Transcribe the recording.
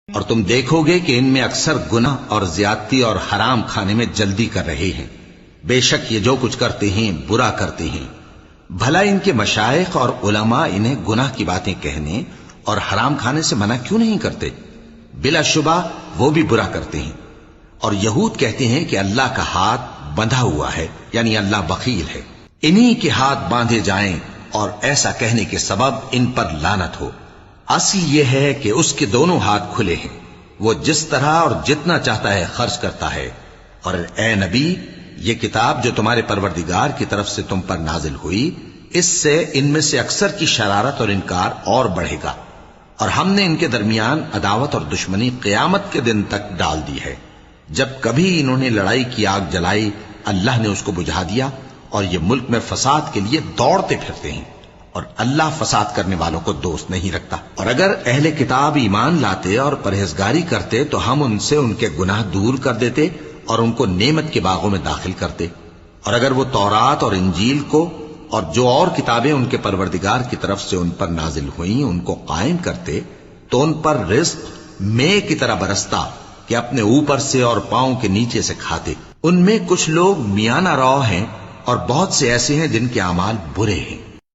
اور تم دیکھو گے کہ ان میں اکثر گناہ اور زیادتی اور حرام کھانے میں جلدی کر رہے ہیں. بے شک یہ جو کچھ کرتے ہیں برا کرتے ہیں. بھلا ان کے مشائخ اور علماء انہیں گناہ کی باتیں کہنے اور حرام کھانے سے منع کیوں نہیں کرتے؟ بلا شبہ وہ بھی برا کرتے ہیں. اور یہود کہتے ہیں کہ اللہ کا ہاتھ بندھا ہوا ہے، یعنی اللہ بخیل ہے. انہی کے ہاتھ باندھے جائیں اور ایسا کہنے کے سبب ان پر لعنت ہو. اصل یہ ہے کہ اس کے دونوں ہاتھ کھلے ہیں، وہ جس طرح اور جتنا چاہتا ہے خرچ کرتا ہے. اور اے نبی، یہ کتاب جو تمہارے پروردگار کی طرف سے تم پر نازل ہوئی، اس سے ان میں سے اکثر کی شرارت اور انکار اور بڑھے گا، اور ہم نے ان کے درمیان عداوت اور دشمنی قیامت کے دن تک ڈال دی ہے. جب کبھی انہوں نے لڑائی کی آگ جلائی، اللہ نے اس کو بجھا دیا، اور یہ ملک میں فساد کے لیے دوڑتے پھرتے ہیں، اور اللہ فساد کرنے والوں کو دوست نہیں رکھتا. اور اگر اہل کتاب ایمان لاتے اور پرہیزگاری کرتے تو ہم ان سے ان کے گناہ دور کر دیتے اور ان کو نعمت کے باغوں میں داخل کرتے. اور اگر وہ تورات اور انجیل کو اور جو اور کتابیں ان کے پروردگار کی طرف سے ان پر نازل ہوئیں ان کو قائم کرتے تو ان پر رزق مے کی طرح برستا کہ اپنے اوپر سے اور پاؤں کے نیچے سے کھاتے. ان میں کچھ لوگ میانہ رو ہیں اور بہت سے ایسے ہیں جن کے اعمال برے ہیں.